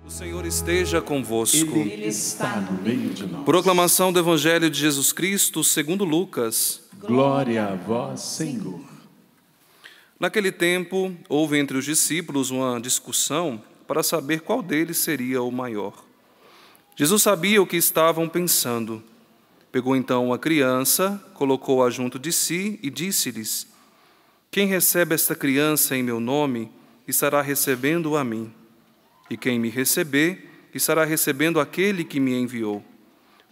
O Senhor esteja convosco. Ele está no meio de nós. Proclamação do Evangelho de Jesus Cristo segundo Lucas. Glória a vós, Senhor. Naquele tempo, houve entre os discípulos uma discussão para saber qual deles seria o maior. Jesus sabia o que estavam pensando. Pegou então uma criança, colocou-a junto de si e disse-lhes: quem recebe esta criança em meu nome, estará recebendo a mim. E quem me receber, estará recebendo aquele que me enviou.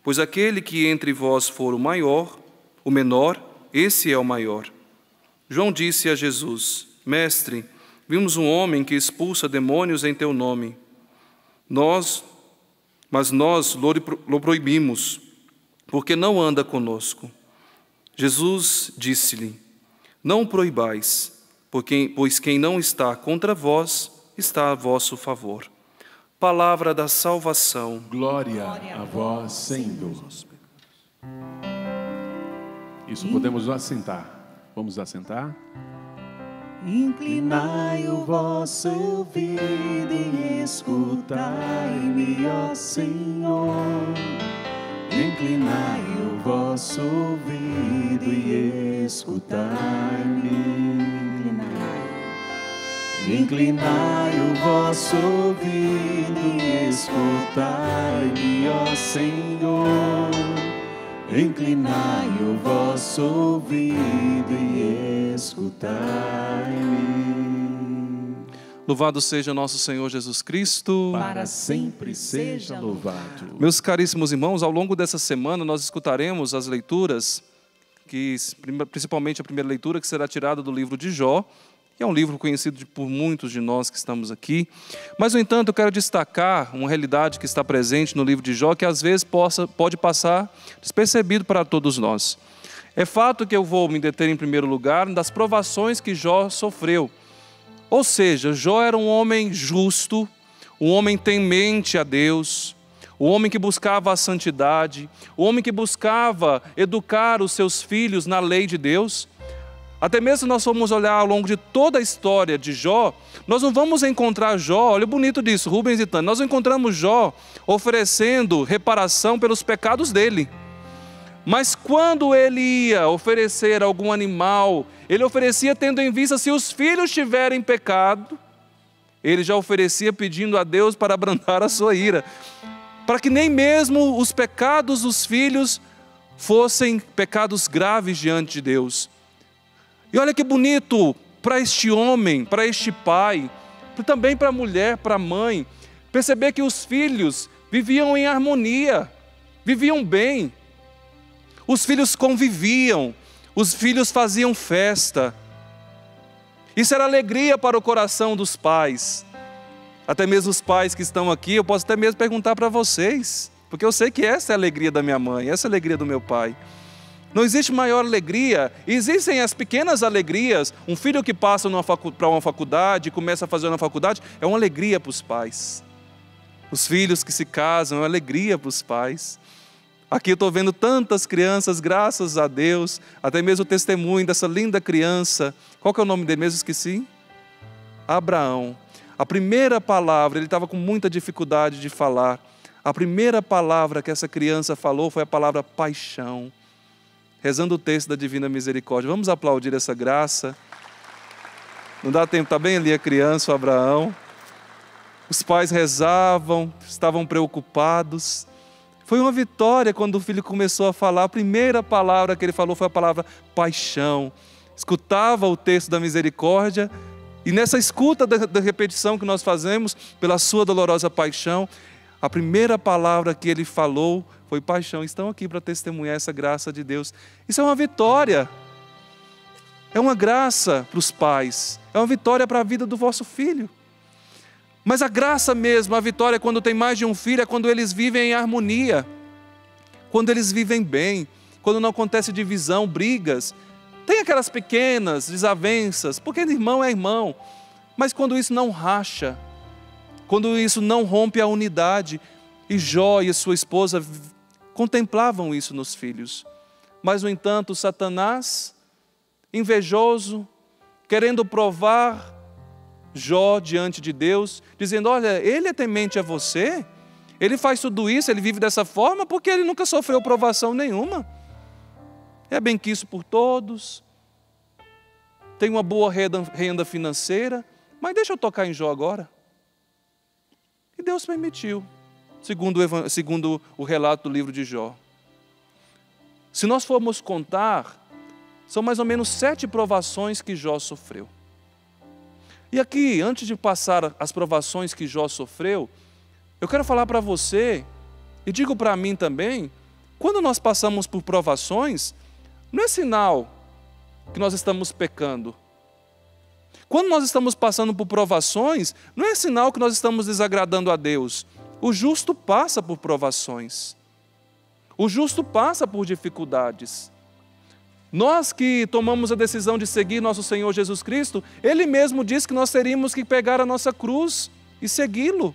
Pois aquele que entre vós for o maior, o menor, esse é o maior. João disse a Jesus: Mestre, vimos um homem que expulsa demônios em teu nome. Mas nós lo proibimos, porque não anda conosco. Jesus disse-lhe: não o proibais, pois quem não está contra vós, está a vosso favor. Palavra da salvação. Glória a vós, Senhor. Isso, podemos assentar. Vamos assentar? Inclinai o vosso ouvido e escutai-me, ó Senhor. Inclinai o vosso ouvido e escutai-me. Inclinai o vosso ouvido e escutai-me, ó Senhor. Inclinai o vosso ouvido e escutai-me. Louvado seja nosso Senhor Jesus Cristo. Para sempre seja louvado. Meus caríssimos irmãos, ao longo dessa semana nós escutaremos as leituras, principalmente a primeira leitura que será tirada do livro de Jó, que é um livro conhecido por muitos de nós que estamos aqui. Mas, no entanto, eu quero destacar uma realidade que está presente no livro de Jó, que às vezes pode passar despercebido para todos nós. É fato que eu vou me deter em primeiro lugar das provações que Jó sofreu. Ou seja, Jó era um homem justo, um homem temente a Deus, um homem que buscava a santidade, um homem que buscava educar os seus filhos na lei de Deus. Até mesmo se nós formos olhar ao longo de toda a história de Jó, nós não vamos encontrar Jó, olha o bonito disso, Rubens e Tânia, nós não encontramos Jó oferecendo reparação pelos pecados dele. Mas quando ele ia oferecer algum animal, ele oferecia tendo em vista se os filhos tiverem pecado, ele já oferecia pedindo a Deus para abrandar a sua ira, para que nem mesmo os pecados dos filhos fossem pecados graves diante de Deus. E olha que bonito para este homem, para este pai, também para a mulher, para a mãe, perceber que os filhos viviam em harmonia, viviam bem. Os filhos conviviam, os filhos faziam festa. Isso era alegria para o coração dos pais. Até mesmo os pais que estão aqui, eu posso até mesmo perguntar para vocês, porque eu sei que essa é a alegria da minha mãe, essa é a alegria do meu pai. Não existe maior alegria, existem as pequenas alegrias. Um filho que passa para uma faculdade, começa a fazer uma faculdade, é uma alegria para os pais. Os filhos que se casam, é uma alegria para os pais. Aqui eu estou vendo tantas crianças, graças a Deus, até mesmo o testemunho dessa linda criança. Qual que é o nome dele mesmo? Esqueci. Abraão. A primeira palavra, ele estava com muita dificuldade de falar. A primeira palavra que essa criança falou foi a palavra paixão. Rezando o texto da Divina Misericórdia. Vamos aplaudir essa graça. Não dá tempo, está bem ali a criança, o Abraão. Os pais rezavam, estavam preocupados. Foi uma vitória quando o filho começou a falar. A primeira palavra que ele falou foi a palavra paixão. Escutava o texto da misericórdia e nessa escuta da repetição que nós fazemos pela sua dolorosa paixão, a primeira palavra que ele falou foi paixão. Estão aqui para testemunhar essa graça de Deus. Isso é uma vitória. É uma graça para os pais. É uma vitória para a vida do vosso filho. Mas a graça mesmo, a vitória quando tem mais de um filho, é quando eles vivem em harmonia. Quando eles vivem bem. Quando não acontece divisão, brigas. Tem aquelas pequenas desavenças, porque irmão é irmão. Mas quando isso não racha, quando isso não rompe a unidade, e Jó e a sua esposa contemplavam isso nos filhos. Mas, no entanto, Satanás, invejoso, querendo provar Jó diante de Deus, dizendo, olha, ele é temente a você? Ele faz tudo isso, ele vive dessa forma, porque ele nunca sofreu provação nenhuma. É benquisto por todos, tem uma boa renda financeira, mas deixa eu tocar em Jó agora. E Deus permitiu, segundo o relato do livro de Jó. Se nós formos contar, são mais ou menos 7 provações que Jó sofreu. E aqui, antes de passar as provações que Jó sofreu, eu quero falar para você, e digo para mim também, quando nós passamos por provações, não é sinal que nós estamos pecando. Quando nós estamos passando por provações, não é sinal que nós estamos desagradando a Deus. O justo passa por provações. O justo passa por dificuldades. Nós que tomamos a decisão de seguir nosso Senhor Jesus Cristo, Ele mesmo disse que nós teríamos que pegar a nossa cruz e segui-lo.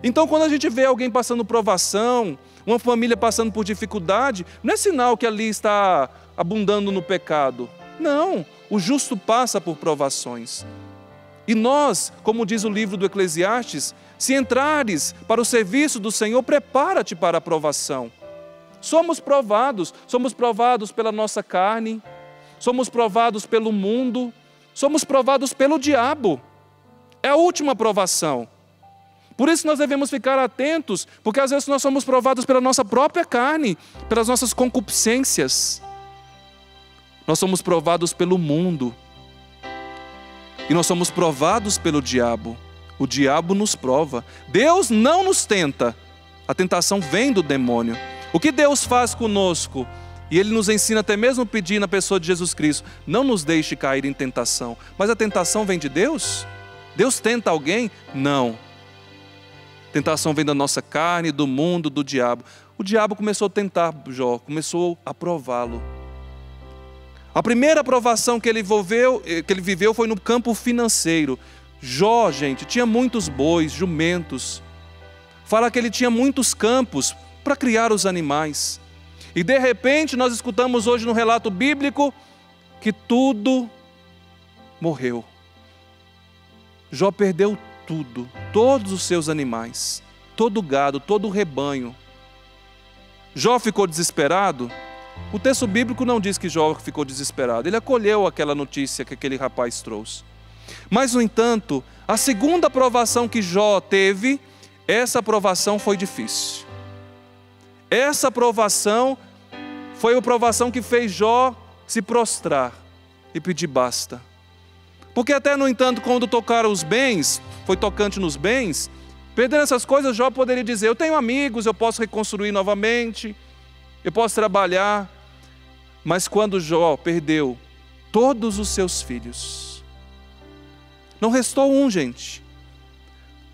Então, quando a gente vê alguém passando provação, uma família passando por dificuldade, não é sinal que ali está abundando no pecado. Não, o justo passa por provações. E nós, como diz o livro do Eclesiastes, se entrares para o serviço do Senhor, prepara-te para a provação. Somos provados pela nossa carne, somos provados pelo mundo, somos provados pelo diabo. É a última provação. Por isso nós devemos ficar atentos, porque às vezes nós somos provados pela nossa própria carne, pelas nossas concupiscências. Nós somos provados pelo mundo. E nós somos provados pelo diabo. O diabo nos prova. Deus não nos tenta. A tentação vem do demônio. O que Deus faz conosco? E Ele nos ensina até mesmo a pedir na pessoa de Jesus Cristo. Não nos deixe cair em tentação. Mas a tentação vem de Deus? Deus tenta alguém? Não. Tentação vem da nossa carne, do mundo, do diabo. O diabo começou a tentar Jó, começou a prová-lo. A primeira provação que ele viveu foi no campo financeiro. Jó, gente, tinha muitos bois, jumentos. Fala que ele tinha muitos campos para criar os animais. E de repente nós escutamos hoje no relato bíblico que tudo morreu. Jó perdeu tudo, todos os seus animais, todo o gado, todo o rebanho. Jó ficou desesperado? O texto bíblico não diz que Jó ficou desesperado. Ele acolheu aquela notícia que aquele rapaz trouxe. Mas, no entanto, a segunda provação que Jó teve, essa provação foi difícil. Essa provação foi a provação que fez Jó se prostrar e pedir basta. Porque até, no entanto, quando tocaram os bens, foi tocante nos bens, perdendo essas coisas, Jó poderia dizer, eu tenho amigos, eu posso reconstruir novamente, eu posso trabalhar. Mas quando Jó perdeu todos os seus filhos, não restou um, gente.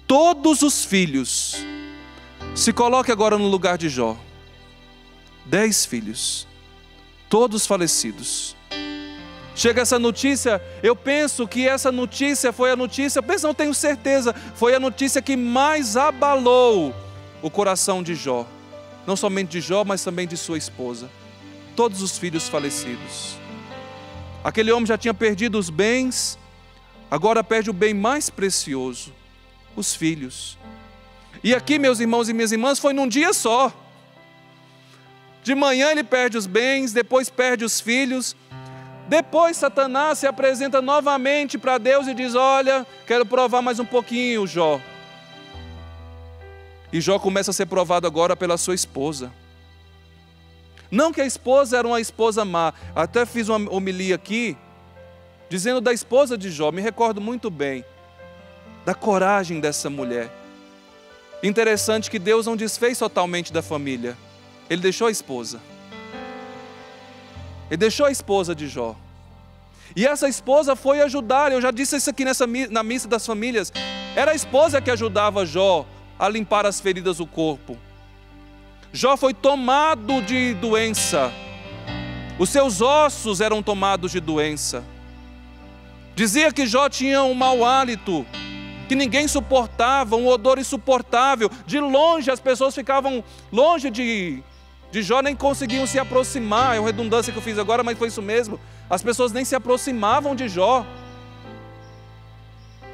Todos os filhos. Se coloque agora no lugar de Jó. 10 filhos, todos falecidos. Chega essa notícia, eu penso que essa notícia foi a notícia, não tenho certeza, foi a notícia que mais abalou o coração de Jó. Não somente de Jó, mas também de sua esposa. Todos os filhos falecidos. Aquele homem já tinha perdido os bens, agora perde o bem mais precioso, os filhos. E aqui, meus irmãos e minhas irmãs, foi num dia só. De manhã ele perde os bens, depois perde os filhos. Depois Satanás se apresenta novamente para Deus e diz, olha, quero provar mais um pouquinho, Jó. E Jó começa a ser provado agora pela sua esposa. Não que a esposa era uma esposa má. Até fiz uma homilia aqui, dizendo da esposa de Jó. Me recordo muito bem da coragem dessa mulher. Interessante que Deus não desfez totalmente da família. Ele deixou a esposa. Ele deixou a esposa de Jó. E essa esposa foi ajudar. Eu já disse isso aqui na missa das famílias. Era a esposa que ajudava Jó a limpar as feridas do corpo. Jó foi tomado de doença. Os seus ossos eram tomados de doença. Dizia que Jó tinha um mau hálito, que ninguém suportava, um odor insuportável. De longe as pessoas ficavam longe de Jó, nem conseguiam se aproximar. É uma redundância que eu fiz agora, mas foi isso mesmo. As pessoas nem se aproximavam de Jó.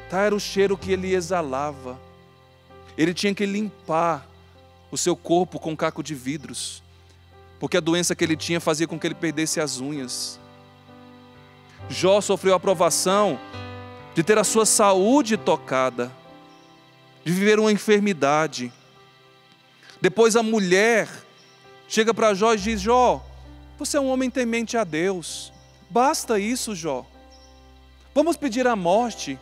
Tal era o cheiro que ele exalava. Ele tinha que limpar o seu corpo com caco de vidros, porque a doença que ele tinha fazia com que ele perdesse as unhas. Jó sofreu a provação de ter a sua saúde tocada, de viver uma enfermidade. Depois a mulher chega para Jó e diz: Jó, você é um homem temente a Deus, basta isso, Jó, vamos pedir a morte.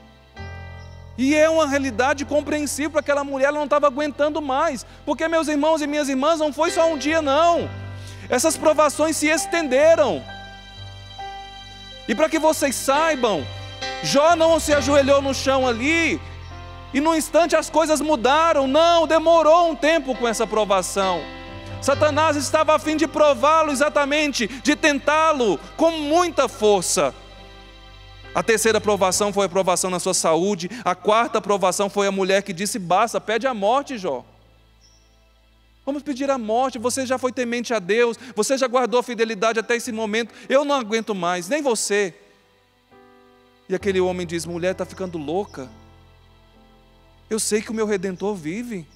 E é uma realidade compreensível para aquela mulher, ela não estava aguentando mais, porque meus irmãos e minhas irmãs, não foi só um dia não, essas provações se estenderam. E para que vocês saibam, Jó não se ajoelhou no chão ali, e no instante as coisas mudaram, não, demorou um tempo com essa provação. Satanás estava a fim de prová-lo exatamente, de tentá-lo com muita força. A terceira provação foi a provação na sua saúde. A quarta provação foi a mulher que disse: basta, pede a morte, Jó. Vamos pedir a morte, você já foi temente a Deus, você já guardou a fidelidade até esse momento, eu não aguento mais, nem você. E aquele homem diz: mulher, está ficando louca. Eu sei que o meu Redentor vive,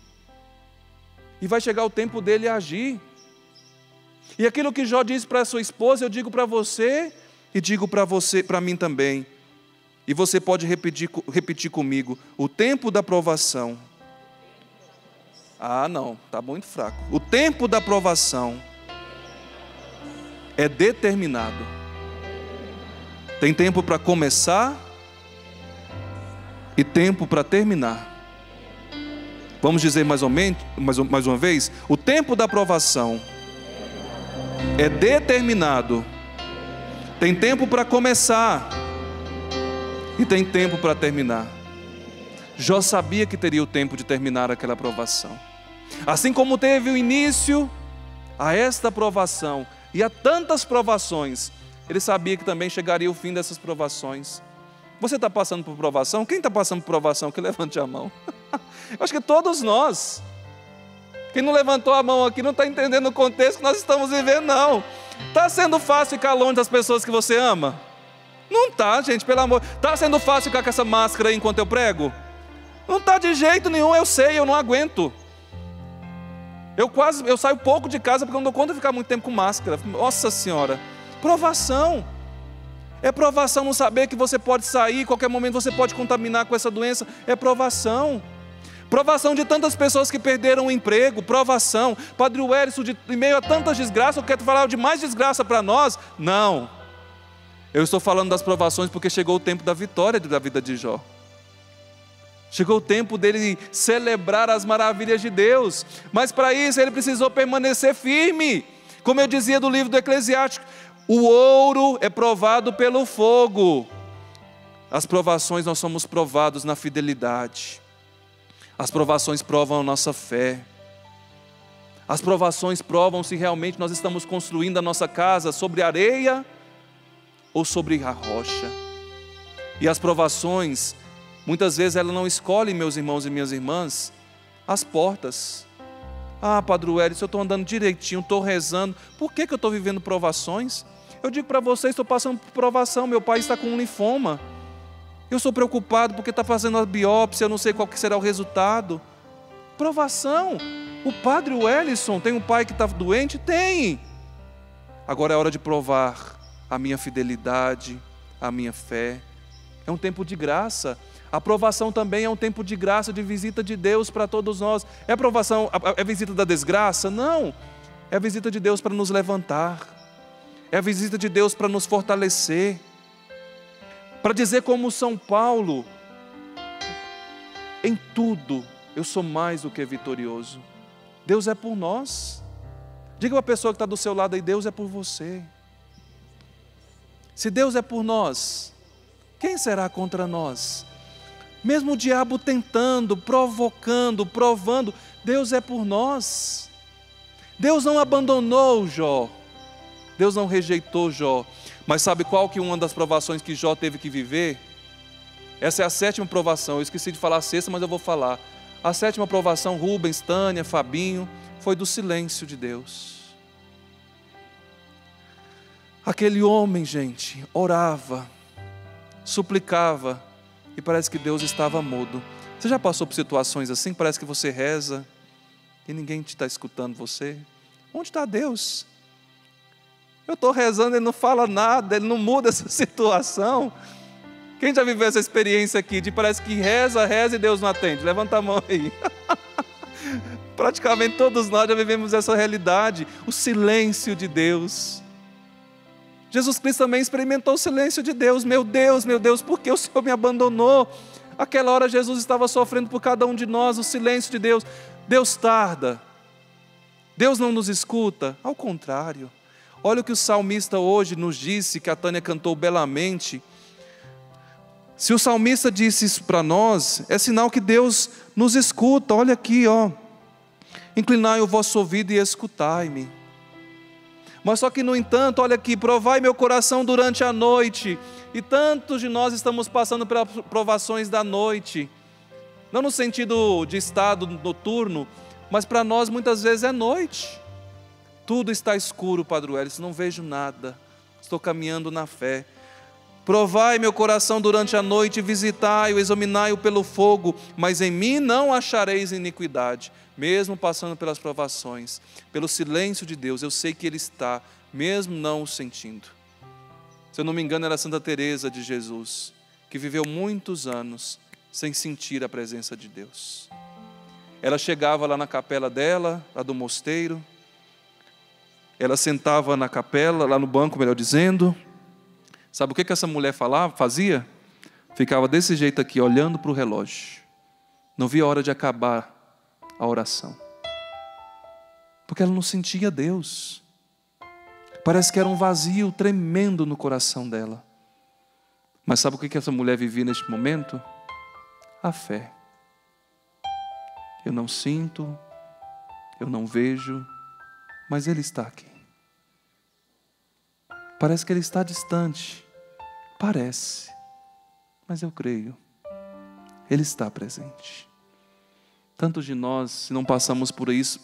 e vai chegar o tempo dele agir. E aquilo que Jó disse para a sua esposa, eu digo para você, e digo para você, para mim também. E você pode repetir comigo: o tempo da provação. Ah, não, está muito fraco. O tempo da provação é determinado. Tem tempo para começar e tempo para terminar. Vamos dizer mais uma vez: o tempo da provação é determinado. Tem tempo para começar e tem tempo para terminar. Jó sabia que teria o tempo de terminar aquela provação. Assim como teve o início a esta provação e a tantas provações, ele sabia que também chegaria o fim dessas provações. Você está passando por provação? Quem está passando por provação? Que levante a mão. Eu acho que todos nós. Quem não levantou a mão aqui não está entendendo o contexto que nós estamos vivendo, não. Está sendo fácil ficar longe das pessoas que você ama? Não está, gente, pelo amor. Está sendo fácil ficar com essa máscara aí enquanto eu prego? Não está de jeito nenhum, eu sei, eu não aguento. Eu saio pouco de casa porque eu não dou conta de ficar muito tempo com máscara. Nossa Senhora, provação. É provação não saber que você pode sair, qualquer momento você pode contaminar com essa doença. É provação. Provação de tantas pessoas que perderam o emprego, provação. Padre Wellington, em meio a tantas desgraças, eu quero falar de mais desgraça para nós? Não. Eu estou falando das provações porque chegou o tempo da vitória da vida de Jó. Chegou o tempo dele celebrar as maravilhas de Deus. Mas para isso ele precisou permanecer firme. Como eu dizia do livro do Eclesiástico, o ouro é provado pelo fogo. As provações nós somos provados na fidelidade. As provações provam a nossa fé. As provações provam se realmente nós estamos construindo a nossa casa sobre areia ou sobre a rocha. E as provações, muitas vezes ela não escolhe, meus irmãos e minhas irmãs, as portas. Ah, Padre Wellington, eu estou andando direitinho, estou rezando, por que eu estou vivendo provações? Eu digo para vocês, estou passando por provação, meu pai está com um linfoma. Eu sou preocupado porque está fazendo a biópsia, eu não sei qual que será o resultado. Provação. O Padre Wellington tem um pai que está doente? Tem. Agora é hora de provar a minha fidelidade, a minha fé. É um tempo de graça. A provação também é um tempo de graça, de visita de Deus para todos nós. É a provação, é a visita da desgraça? Não. É a visita de Deus para nos levantar. É a visita de Deus para nos fortalecer. Para dizer como São Paulo, em tudo eu sou mais do que vitorioso. Deus é por nós. Diga para a pessoa que está do seu lado aí, Deus é por você. Se Deus é por nós, quem será contra nós? Mesmo o diabo tentando, provocando, provando, Deus é por nós. Deus não abandonou Jó. Deus não rejeitou Jó. Mas sabe qual que é uma das provações que Jó teve que viver? Essa é a 7ª provação. Eu esqueci de falar a 6ª, mas eu vou falar. A 7ª provação, Rubens, Tânia, Fabinho, foi do silêncio de Deus. Aquele homem, gente, orava, suplicava, e parece que Deus estava mudo. Você já passou por situações assim? Parece que você reza e ninguém está escutando você. Onde está Deus? Eu estou rezando, Ele não fala nada, Ele não muda essa situação. Quem já viveu essa experiência aqui de parece que reza e Deus não atende? Levanta a mão aí. Praticamente todos nós já vivemos essa realidade, o silêncio de Deus. Jesus Cristo também experimentou o silêncio de Deus. Meu Deus, por que o Senhor me abandonou? Aquela hora Jesus estava sofrendo por cada um de nós, o silêncio de Deus. Deus tarda. Deus não nos escuta. Ao contrário. Olha o que o salmista hoje nos disse, que a Tânia cantou belamente. Se o salmista disse isso para nós, é sinal que Deus nos escuta. Olha aqui, ó. Inclinai o vosso ouvido e escutai-me. Mas só que, no entanto, olha aqui, provai meu coração durante a noite. E tantos de nós estamos passando pelas provações da noite. Não no sentido de estado noturno, mas para nós muitas vezes é noite. Tudo está escuro, Padre Welles, não vejo nada. Estou caminhando na fé. Provai meu coração durante a noite, visitai-o, examinai-o pelo fogo, mas em mim não achareis iniquidade. Mesmo passando pelas provações, pelo silêncio de Deus, eu sei que Ele está, mesmo não o sentindo. Se eu não me engano, era Santa Teresa de Jesus, que viveu muitos anos sem sentir a presença de Deus. Ela chegava lá na capela dela, lá do mosteiro, ela sentava na capela, lá no banco, melhor dizendo. Sabe o que essa mulher fazia? Ficava desse jeito aqui, olhando para o relógio. Não via a hora de acabar a oração. Porque ela não sentia Deus. Parece que era um vazio tremendo no coração dela. Mas sabe o que essa mulher vivia neste momento? A fé. Eu não sinto, eu não vejo, mas Ele está aqui. Parece que Ele está distante. Parece. Mas eu creio. Ele está presente. Tantos de nós, se não passamos por isso,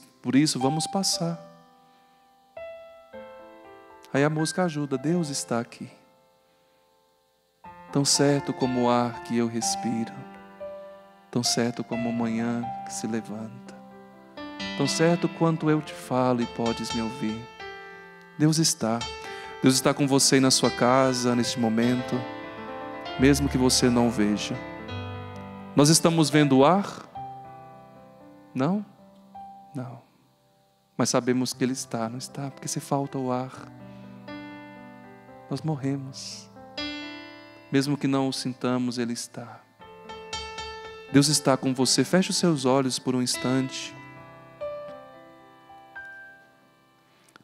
vamos passar. Aí a música ajuda. Deus está aqui. Tão certo como o ar que eu respiro. Tão certo como a manhã que se levanta. Tão certo quanto eu te falo e podes me ouvir. Deus está. Deus está com você aí na sua casa, neste momento, mesmo que você não veja. Nós estamos vendo o ar? Não? Não. Mas sabemos que Ele está, não está? Porque se falta o ar, nós morremos. Mesmo que não o sintamos, Ele está. Deus está com você. Feche os seus olhos por um instante.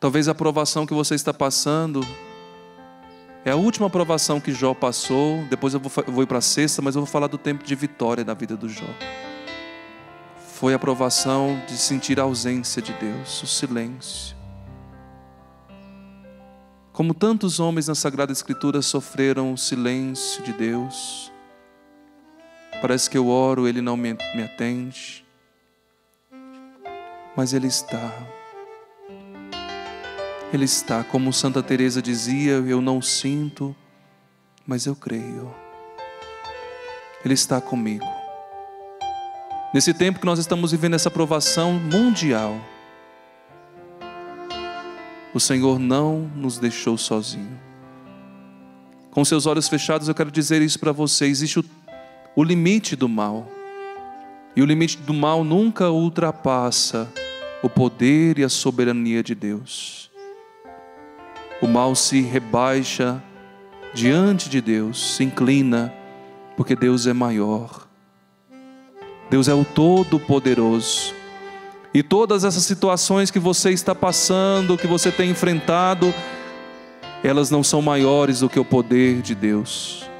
Talvez a provação que você está passando é a última provação que Jó passou. Depois eu vou ir para a sexta, mas eu vou falar do tempo de vitória da vida do Jó. Foi a provação de sentir a ausência de Deus, o silêncio. Como tantos homens na Sagrada Escritura sofreram o silêncio de Deus. Parece que eu oro, Ele não me atende. Mas Ele está. Ele está, como Santa Teresa dizia, eu não sinto, mas eu creio. Ele está comigo. Nesse tempo que nós estamos vivendo essa provação mundial, o Senhor não nos deixou sozinho. Com seus olhos fechados, eu quero dizer isso para você. Existe o limite do mal. E o limite do mal nunca ultrapassa o poder e a soberania de Deus. O mal se rebaixa diante de Deus, se inclina, porque Deus é maior. Deus é o Todo-Poderoso. E todas essas situações que você está passando, que você tem enfrentado, elas não são maiores do que o poder de Deus.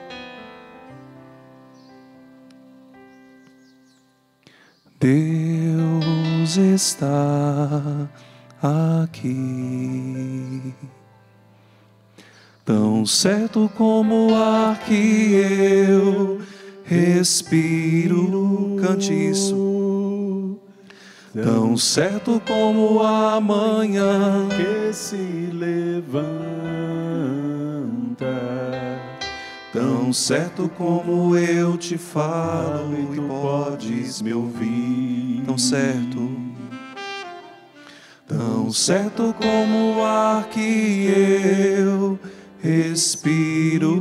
Deus está aqui. Tão certo como o ar que eu respiro. Cante isso. Tão certo como a manhã que se levanta. Tão certo como eu te falo e tu podes me ouvir. Tão certo. Tão certo como o ar que eu respiro.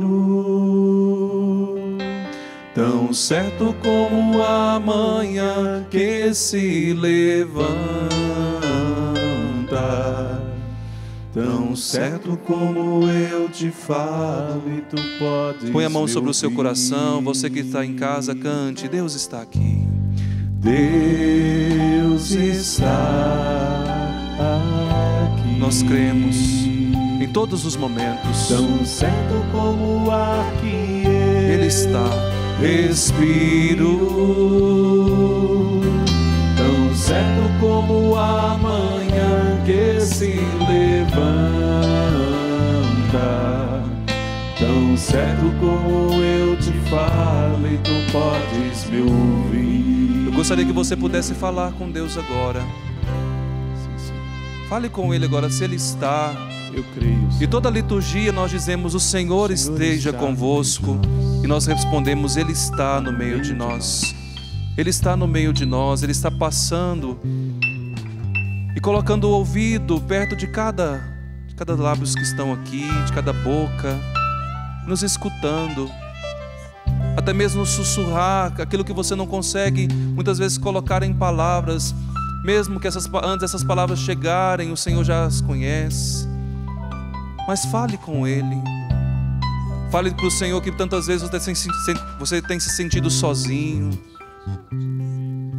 Tão certo como a manhã que se levanta. Tão certo como eu te falo e tu podes. Põe a mão sobre o seu coração. Você que está em casa, cante. Deus está aqui. Deus está aqui. Nós cremos em todos os momentos. Tão certo como o ar que Ele está. Respiro. Tão certo como a manhã que se levanta. Tão certo como eu te falo e tu podes me ouvir. Eu gostaria que você pudesse falar com Deus agora. Fale com Ele agora, se Ele está. Eu creio. E toda a liturgia nós dizemos: o Senhor esteja convosco. E nós respondemos: Ele está no meio de nós. Ele está no meio de nós. Ele está passando e colocando o ouvido perto de cada lábios que estão aqui, de cada boca, nos escutando. Até mesmo sussurrar aquilo que você não consegue muitas vezes colocar em palavras. Mesmo que antes dessas palavras chegarem, o Senhor já as conhece. Mas fale com Ele. Fale para o Senhor que tantas vezes você tem se sentido sozinho.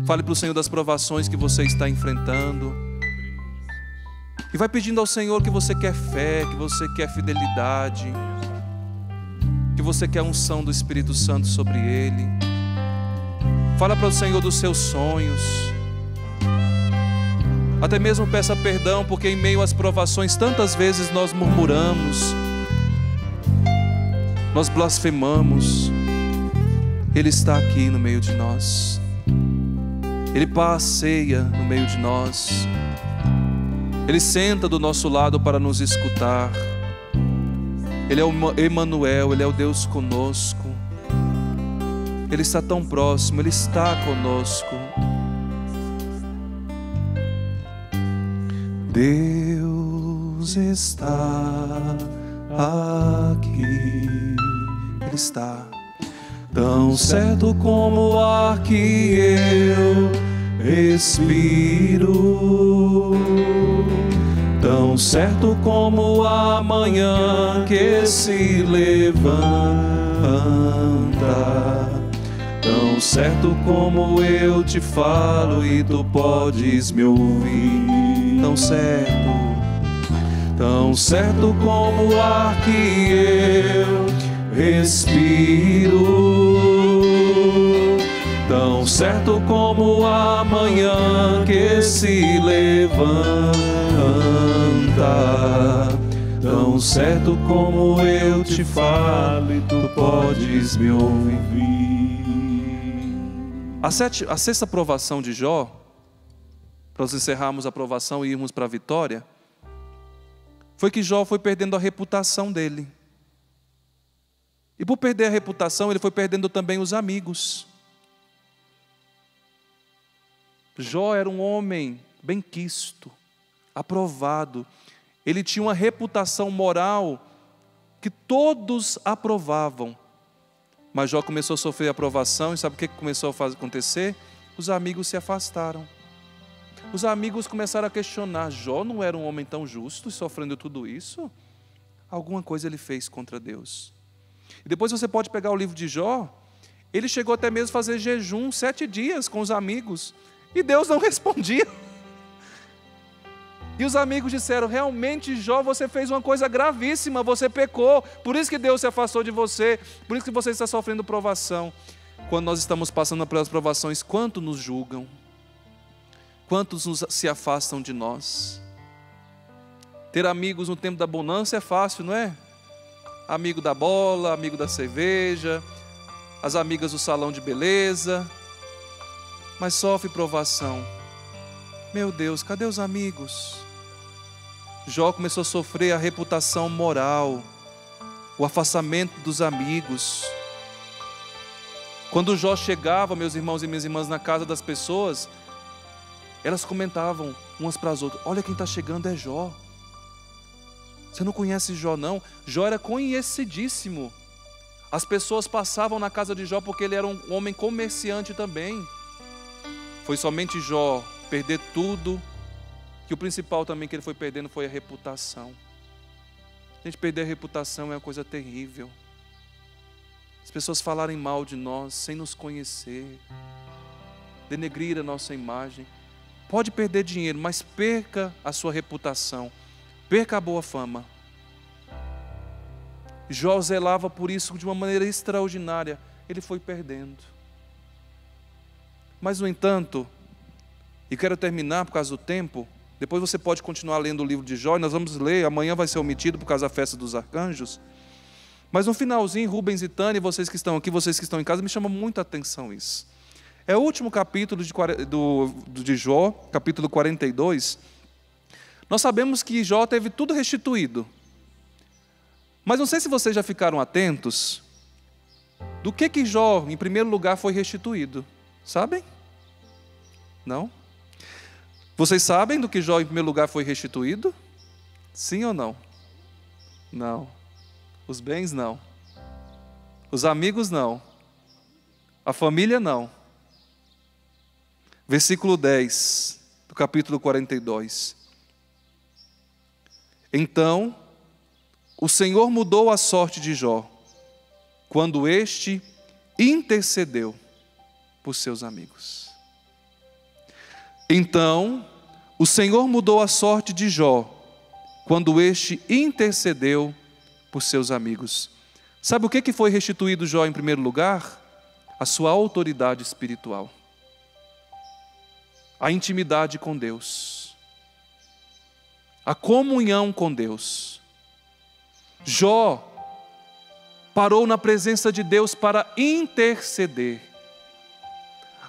Fale para o Senhor das provações que você está enfrentando. E vai pedindo ao Senhor que você quer fé, que você quer fidelidade, que você quer a unção do Espírito Santo sobre Ele. Fala para o Senhor dos seus sonhos. Até mesmo peça perdão, porque em meio às provações tantas vezes nós murmuramos, nós blasfemamos. Ele está aqui no meio de nós. Ele passeia no meio de nós. Ele senta do nosso lado para nos escutar. Ele é o Emanuel, Ele é o Deus conosco. Ele está tão próximo, Ele está conosco. Deus está aqui. Ele está tão certo como o ar que eu respiro, tão certo como a manhã que se levanta, tão certo como eu te falo e tu podes me ouvir. Tão certo como o ar que eu respiro, tão certo como a manhã que se levanta, tão certo como eu te falo e tu podes me ouvir. A sexta provação de Jó, para nós encerrarmos a provação e irmos para a vitória, foi que Jó foi perdendo a reputação dele. E por perder a reputação, ele foi perdendo também os amigos. Jó era um homem benquisto, aprovado. Ele tinha uma reputação moral que todos aprovavam. Mas Jó começou a sofrer aprovação, e sabe o que começou a acontecer? Os amigos se afastaram. Os amigos começaram a questionar: Jó não era um homem tão justo e sofrendo tudo isso? Alguma coisa ele fez contra Deus. E depois você pode pegar o livro de Jó, ele chegou até mesmo a fazer jejum 7 dias com os amigos, e Deus não respondia. E os amigos disseram: realmente, Jó, você fez uma coisa gravíssima, você pecou, por isso que Deus se afastou de você, por isso que você está sofrendo provação. Quando nós estamos passando pelas provações, quantos nos julgam? Quantos se afastam de nós? Ter amigos no tempo da bonança é fácil, não é? Amigo da bola, amigo da cerveja, as amigas do salão de beleza, mas sofre provação. Meu Deus, cadê os amigos? Jó começou a sofrer a reputação moral. o afastamento dos amigos. Quando Jó chegava, meus irmãos e minhas irmãs, na casa das pessoas, elas comentavam umas para as outras: olha, quem está chegando é Jó. Você não conhece Jó, não? Jó era conhecidíssimo. As pessoas passavam na casa de Jó porque ele era um homem comerciante também. Foi somente Jó perder tudo, que o principal também que ele foi perdendo foi a reputação. A gente perder a reputação é uma coisa terrível. As pessoas falarem mal de nós sem nos conhecer, denegrir a nossa imagem. Pode perder dinheiro, mas perca a sua reputação, perca a boa fama. Jó zelava por isso de uma maneira extraordinária. Ele foi perdendo. Mas, no entanto, e quero terminar por causa do tempo, depois você pode continuar lendo o livro de Jó, e nós vamos ler, amanhã vai ser omitido por causa da festa dos arcanjos. Mas no finalzinho, Rubens e Tânia, vocês que estão aqui, vocês que estão em casa, me chama muita atenção isso. É o último capítulo de Jó, capítulo 42. Nós sabemos que Jó teve tudo restituído. Mas não sei se vocês já ficaram atentos do que Jó, em primeiro lugar, foi restituído. Sabem? Não? Vocês sabem do que Jó, em primeiro lugar, foi restituído? Sim ou não? Não. Os bens, não. Os amigos, não. A família, não. Versículo 10, do capítulo 42. Então, o Senhor mudou a sorte de Jó, quando este intercedeu por seus amigos. Então, o Senhor mudou a sorte de Jó, quando este intercedeu por seus amigos. Sabe o que foi restituído Jó em primeiro lugar? A sua autoridade espiritual. A intimidade com Deus. A comunhão com Deus. Jó parou na presença de Deus para interceder.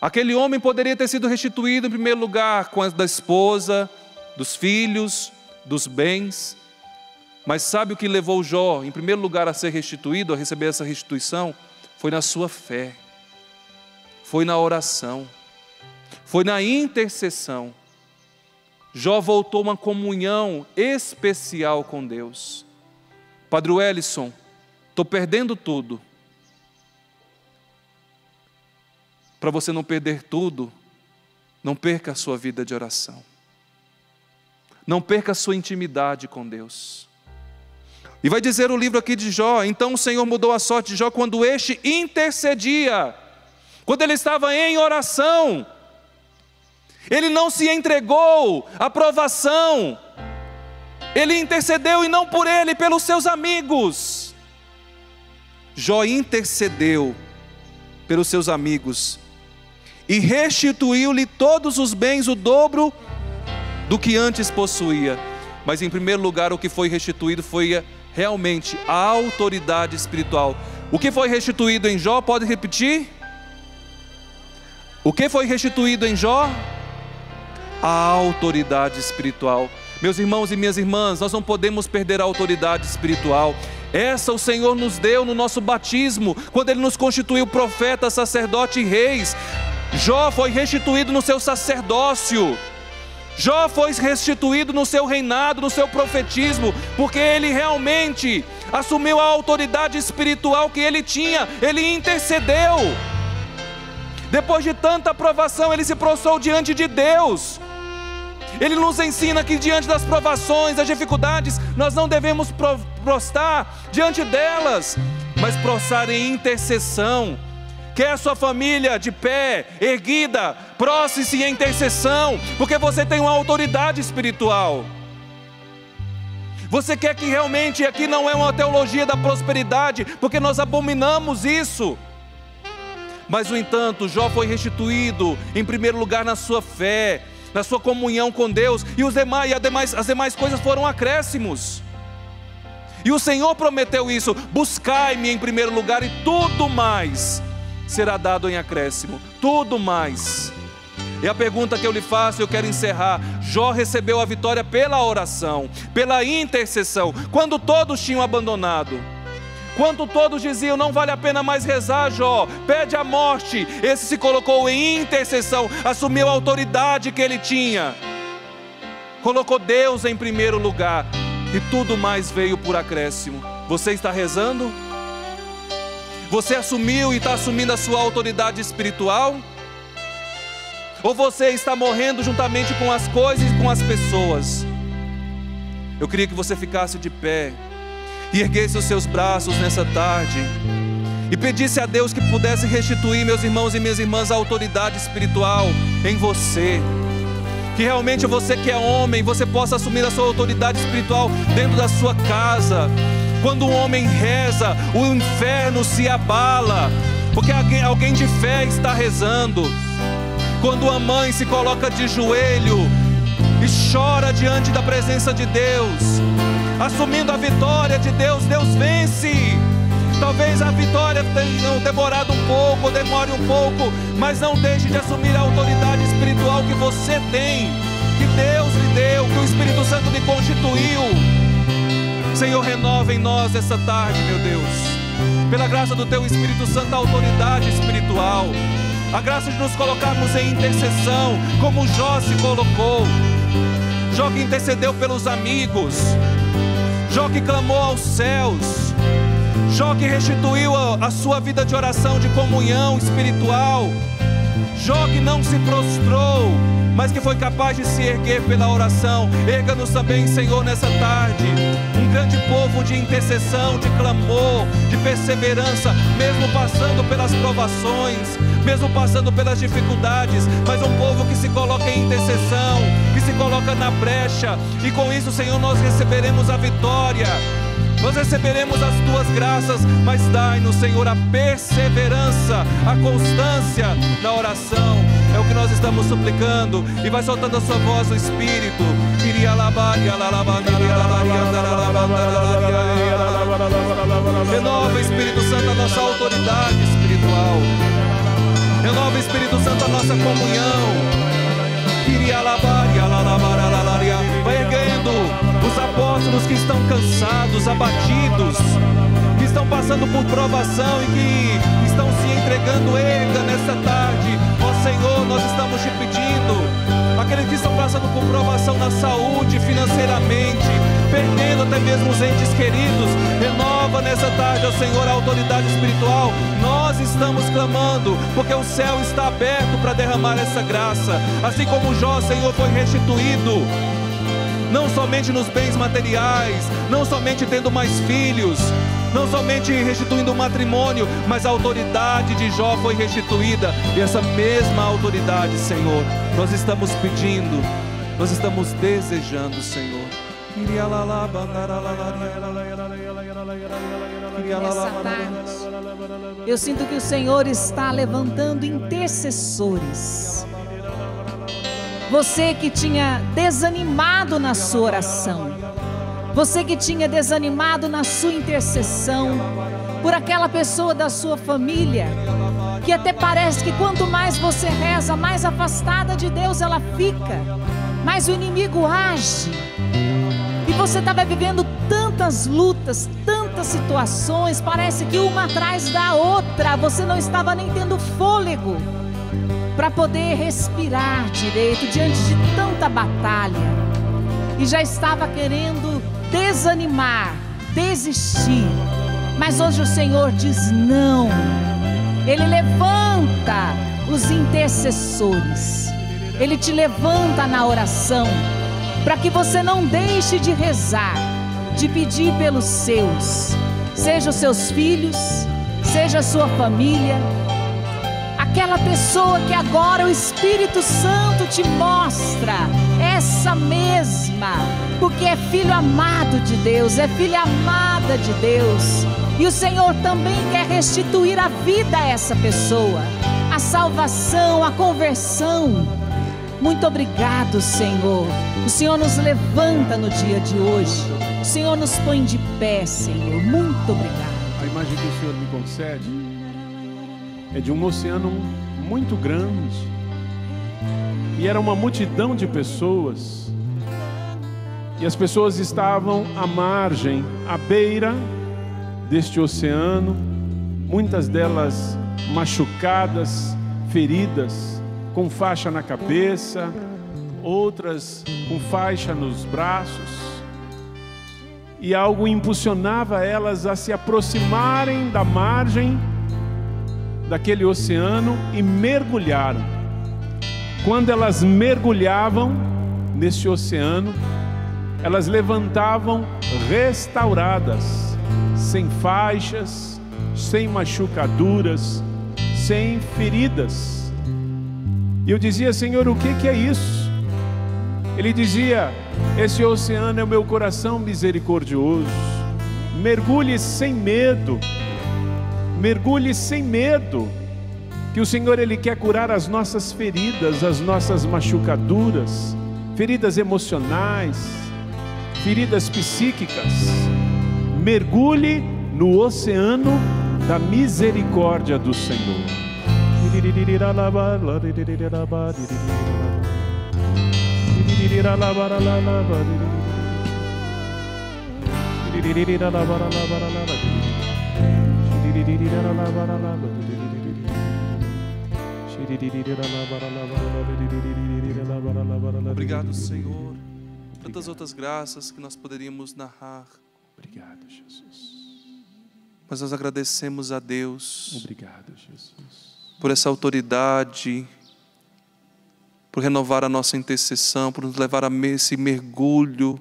Aquele homem poderia ter sido restituído em primeiro lugar com a da esposa, dos filhos, dos bens. Mas sabe o que levou Jó, em primeiro lugar, a ser restituído, a receber essa restituição? Foi na sua fé, foi na oração, foi na intercessão. Jó voltou a uma comunhão especial com Deus. Padre Wellison, estou perdendo tudo. Para você não perder tudo, não perca a sua vida de oração. Não perca a sua intimidade com Deus. E vai dizer o livro aqui de Jó: então o Senhor mudou a sorte de Jó quando este intercedia, quando ele estava em oração. Ele não se entregou à provação, ele intercedeu, e não por ele, pelos seus amigos. Jó intercedeu pelos seus amigos e restituiu-lhe todos os bens, o dobro do que antes possuía. Mas em primeiro lugar, o que foi restituído foi realmente a autoridade espiritual. O que foi restituído em Jó? Pode repetir? O que foi restituído em Jó? A autoridade espiritual. Meus irmãos e minhas irmãs, nós não podemos perder a autoridade espiritual. Essa o Senhor nos deu no nosso batismo, quando Ele nos constituiu profeta, sacerdote e reis. Jó foi restituído no seu sacerdócio. Jó foi restituído no seu reinado, no seu profetismo, porque ele realmente assumiu a autoridade espiritual que ele tinha. Ele intercedeu. Depois de tanta provação, ele se prostrou diante de Deus. Ele nos ensina que diante das provações, das dificuldades, nós não devemos prostrar diante delas, mas prostrar em intercessão. Quer a sua família de pé, erguida, prostre-se em intercessão, porque você tem uma autoridade espiritual. Você quer que realmente, aqui não é uma teologia da prosperidade, porque nós abominamos isso. Mas no entanto, Jó foi restituído em primeiro lugar na sua fé, na sua comunhão com Deus, e as demais coisas foram acréscimos. E o Senhor prometeu isso: buscai-me em primeiro lugar, e tudo mais será dado em acréscimo, tudo mais. E a pergunta que eu lhe faço, eu quero encerrar: Jó recebeu a vitória pela oração, pela intercessão, quando todos tinham abandonado. Quando todos diziam, não vale a pena mais rezar, Jó, pede a morte, esse se colocou em intercessão, assumiu a autoridade que ele tinha, colocou Deus em primeiro lugar, e tudo mais veio por acréscimo. Você está rezando? Você assumiu e está assumindo a sua autoridade espiritual? Ou você está morrendo juntamente com as coisas e com as pessoas? Eu queria que você ficasse de pé e erguesse os seus braços nessa tarde e pedisse a Deus que pudesse restituir, meus irmãos e minhas irmãs, a autoridade espiritual em você. Que realmente você que é homem, você possa assumir a sua autoridade espiritual dentro da sua casa. Quando um homem reza, o inferno se abala, porque alguém de fé está rezando. Quando a mãe se coloca de joelho e chora diante da presença de Deus, assumindo a vitória de Deus, Deus vence. Talvez a vitória tenha demorado um pouco, demore um pouco, mas não deixe de assumir a autoridade espiritual que você tem, que Deus lhe deu, que o Espírito Santo lhe constituiu. Senhor, renova em nós essa tarde, meu Deus, pela graça do Teu Espírito Santo, a autoridade espiritual, a graça de nos colocarmos em intercessão, como Jó se colocou. Jó que intercedeu pelos amigos, Jó que clamou aos céus, Jó que restituiu a sua vida de oração, de comunhão espiritual, Jó que não se prostrou, mas que foi capaz de se erguer pela oração. Erga-nos também, Senhor, nessa tarde, um grande povo de intercessão, de clamor, de perseverança, mesmo passando pelas provações, mesmo passando pelas dificuldades, mas um povo que se coloca em intercessão, que se coloca na brecha, e com isso, Senhor, nós receberemos a vitória, nós receberemos as Tuas graças, mas dai-nos, Senhor, a perseverança, a constância na oração. É o que nós estamos suplicando. E vai soltando a sua voz no Espírito. Renova, Espírito Santo, a nossa autoridade espiritual. Renova, Espírito Santo, a nossa comunhão. Vai erguendo os apóstolos que estão cansados, abatidos, que estão passando por provação e que estão se entregando. Erga nesta tarde, ó Senhor, nós estamos te pedindo. Aqueles que estão passando por provação na saúde, financeiramente, perdendo até mesmo os entes queridos, renova nessa tarde, ó Senhor, a autoridade espiritual. Nós estamos clamando, porque o céu está aberto para derramar essa graça. Assim como Jó, Senhor, foi restituído, não somente nos bens materiais, não somente tendo mais filhos, não somente restituindo o matrimônio, mas a autoridade de Jó foi restituída. E essa mesma autoridade, Senhor, nós estamos pedindo, nós estamos desejando, Senhor. Nessa tarde, eu sinto que o Senhor está levantando intercessores. Você que tinha desanimado na sua oração, você que tinha desanimado na sua intercessão, por aquela pessoa da sua família, que até parece que quanto mais você reza, mais afastada de Deus ela fica, mais o inimigo age. E você estava vivendo tantas lutas, tantas situações, parece que uma atrás da outra, você não estava nem tendo fôlego para poder respirar direito diante de tanta batalha, e já estava querendo desanimar, desistir, mas hoje o Senhor diz não. Ele levanta os intercessores, Ele te levanta na oração, para que você não deixe de rezar, de pedir pelos seus, seja os seus filhos, seja a sua família, aquela pessoa que agora o Espírito Santo te mostra, essa mesma, porque é filho amado de Deus, é filha amada de Deus, e o Senhor também quer restituir a vida a essa pessoa, a salvação, a conversão. Muito obrigado, Senhor. O Senhor nos levanta no dia de hoje, o Senhor nos põe de pé, Senhor. Muito obrigado. A imagem que o Senhor me concede é de um oceano muito grande, e era uma multidão de pessoas, e as pessoas estavam à margem, à beira deste oceano, muitas delas machucadas, feridas, com faixa na cabeça, outras com faixa nos braços. E algo impulsionava elas a se aproximarem da margem daquele oceano e mergulharam. Quando elas mergulhavam nesse oceano, elas levantavam restauradas, sem faixas, sem machucaduras, sem feridas. E eu dizia: Senhor, o que é isso? Ele dizia: esse oceano é o meu coração misericordioso. Mergulhe sem medo. Mergulhe sem medo. Que o Senhor, Ele quer curar as nossas feridas, as nossas machucaduras, feridas emocionais, feridas psíquicas. Mergulhe no oceano da misericórdia do Senhor. Obrigado, Senhor. Tantas outras graças que nós poderíamos narrar. Obrigado, Jesus. Mas nós agradecemos a Deus. Obrigado, Jesus. Por essa autoridade, por renovar a nossa intercessão, por nos levar a esse mergulho.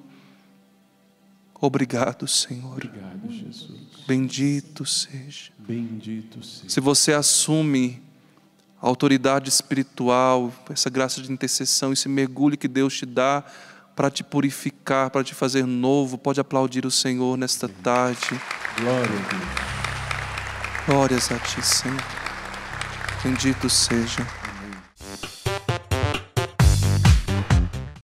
Obrigado, Senhor. Obrigado, Jesus. Bendito seja. Bendito seja. Se você assume a autoridade espiritual, essa graça de intercessão, esse mergulho que Deus te dá para te purificar, para te fazer novo, pode aplaudir o Senhor nesta tarde. Glória a Deus. Glórias a ti, Senhor. Bendito seja.